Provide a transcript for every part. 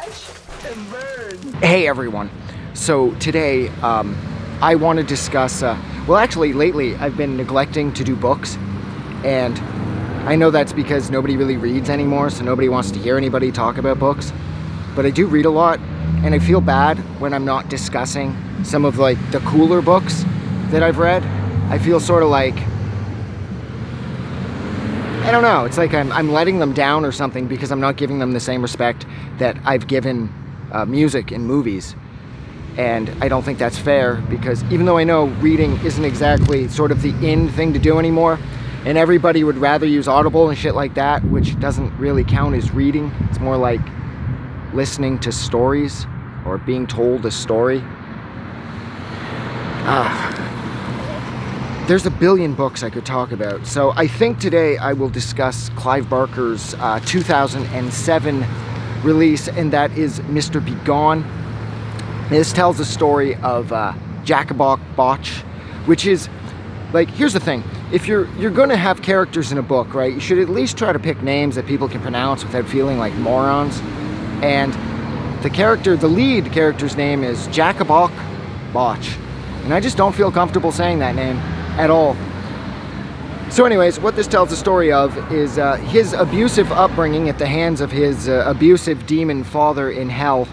Watch and burn. Hey everyone. So today I want to discuss, well actually lately I've been neglecting to do books, and I know that's because nobody really reads anymore, so nobody wants to hear anybody talk about books. But I do read a lot, and I feel bad when I'm not discussing some of like the cooler books that I've read. I feel sort of like, I don't know, it's like I'm letting them down or something because I'm not giving them the same respect that I've given music and movies. And I don't think that's fair, because even though I know reading isn't exactly sort of the in thing to do anymore, and everybody would rather use Audible and shit like that, which doesn't really count as reading. It's more like listening to stories or being told a story. There's a billion books I could talk about. So I think today I will discuss Clive Barker's 2007 release, and that is Mr. Begone. This tells the story of Jacobok Botch, which is, like, here's the thing. If you're going to have characters in a book, right, you should at least try to pick names that people can pronounce without feeling like morons. And the lead character's name is Jacobok Botch. And I just don't feel comfortable saying that name at all. So anyways, what this tells the story of is his abusive upbringing at the hands of his abusive demon father in hell,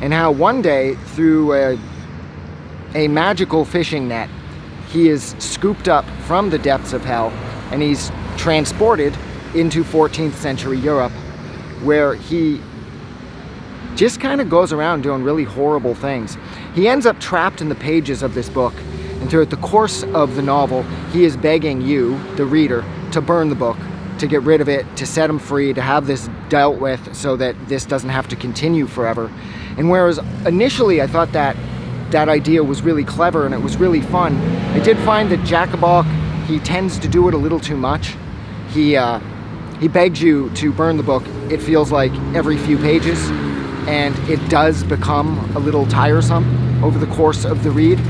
and how one day, through a magical fishing net, he is scooped up from the depths of hell, and he's transported into 14th century Europe, where he just kind of goes around doing really horrible things. He ends up trapped in the pages of this book, and throughout the course of the novel, he is begging you, the reader, to burn the book, to get rid of it, to set him free, to have this dealt with so that this doesn't have to continue forever. And whereas initially I thought that idea was really clever and it was really fun, I did find that Jacobok, he tends to do it a little too much. He begs you to burn the book, it feels like, every few pages, and it does become a little tiresome over the course of the read.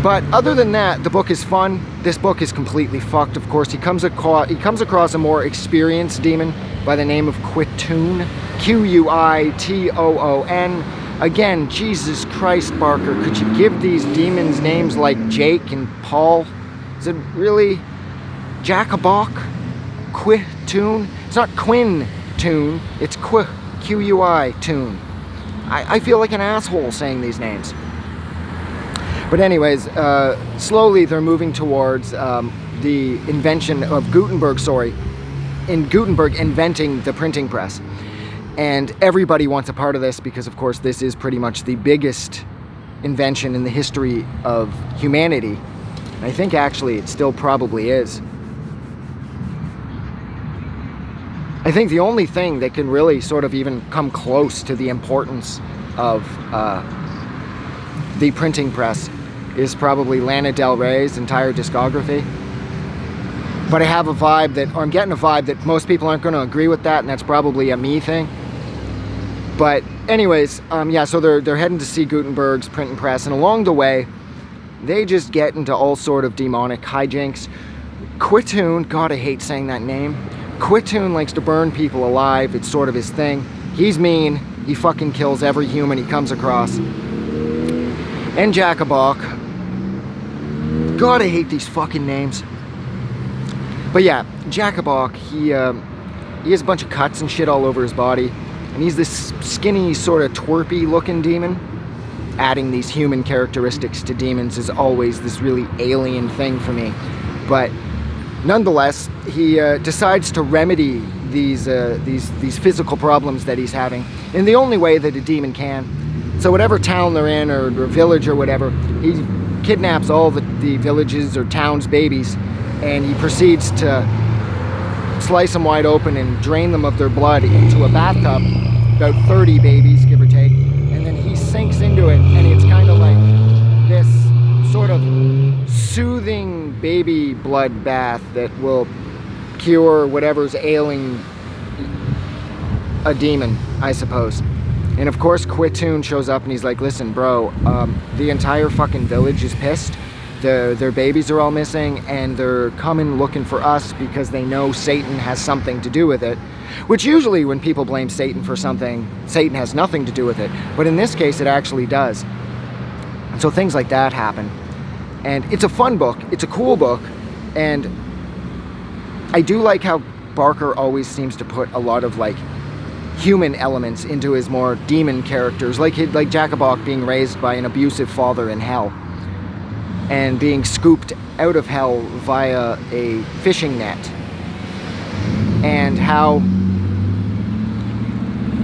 But other than that, the book is fun. This book is completely fucked, of course. He comes across a more experienced demon by the name of Quitoon, Quitoon. Again, Jesus Christ, Barker, could you give these demons names like Jake and Paul? Is it really Jacobok? Quitoon? It's not Quin-toon, it's Q-U-I-toon. I feel like an asshole saying these names. But anyways, slowly they're moving towards the invention of Gutenberg inventing the printing press. And everybody wants a part of this because, of course, this is pretty much the biggest invention in the history of humanity. And I think actually it still probably is. I think the only thing that can really sort of even come close to the importance of the printing press is probably Lana Del Rey's entire discography. But I have a vibe that, or I'm getting a vibe that most people aren't going to agree with that, and that's probably a me thing. But anyways, yeah, so they're heading to see Gutenberg's printing press, and along the way, they just get into all sort of demonic hijinks. Quitoon, God, I hate saying that name. Quitoon likes to burn people alive. It's sort of his thing. He's mean. He fucking kills every human he comes across. And Jacobok. God, I hate these fucking names. But yeah, Jacobok, he has a bunch of cuts and shit all over his body. And he's this skinny, sort of twerpy looking demon. Adding these human characteristics to demons is always this really alien thing for me. But nonetheless, he decides to remedy these physical problems that he's having in the only way that a demon can. So whatever town they're in, or village or whatever, he kidnaps all the villages or towns' babies, and he proceeds to slice them wide open and drain them of their blood into a bathtub, about 30 babies, give or take, and then he sinks into it, and it's kind of like this sort of soothing baby blood bath that will cure whatever's ailing a demon, I suppose. And of course, Quitoon shows up and he's like, listen, bro, the entire fucking village is pissed their babies are all missing, and they're coming looking for us because they know Satan has something to do with it. Which usually when people blame Satan for something, Satan has nothing to do with it. But in this case, it actually does. And so things like that happen. And it's a fun book. It's a cool book. And I do like how Barker always seems to put a lot of like human elements into his more demon characters, like Jacobok being raised by an abusive father in hell and being scooped out of hell via a fishing net, and how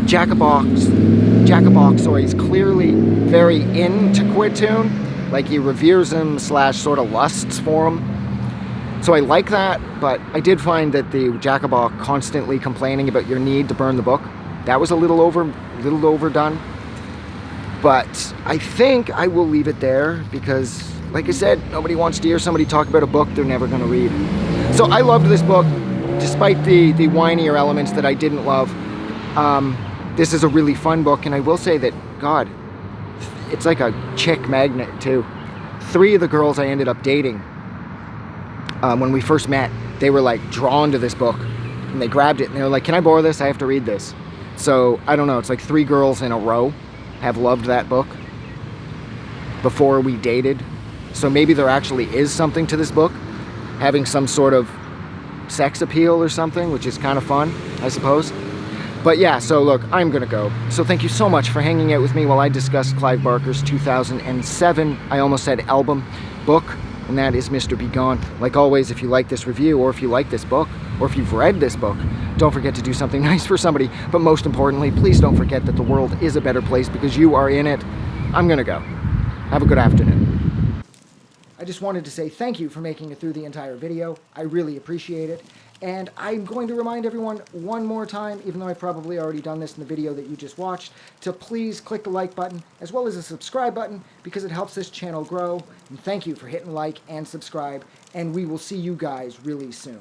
Jacobok is clearly very into Quitoon, like he reveres him / sort of lusts for him. So I like that, but I did find that the Jacobok constantly complaining about your need to burn the book, that was a little overdone. But I think I will leave it there because, like I said, nobody wants to hear somebody talk about a book they're never going to read. So I loved this book, despite the whinier elements that I didn't love. This is a really fun book, and I will say that, God, it's like a chick magnet too. 3 of the girls I ended up dating, when we first met, they were like drawn to this book, and they grabbed it and they were like, "Can I borrow this? I have to read this." So I don't know, it's like 3 girls in a row have loved that book before we dated. So maybe there actually is something to this book, having some sort of sex appeal or something, which is kind of fun, I suppose. But yeah, so look, I'm gonna go. So thank you so much for hanging out with me while I discussed Clive Barker's 2007, I almost said album, book, and that is Mr. Begone. Like always, if you like this review, or if you like this book, or if you've read this book, don't forget to do something nice for somebody. But most importantly, please don't forget that the world is a better place because you are in it. I'm gonna go. Have a good afternoon. I just wanted to say thank you for making it through the entire video. I really appreciate it. And I'm going to remind everyone one more time, even though I've probably already done this in the video that you just watched, to please click the like button as well as the subscribe button because it helps this channel grow. And thank you for hitting like and subscribe, and we will see you guys really soon.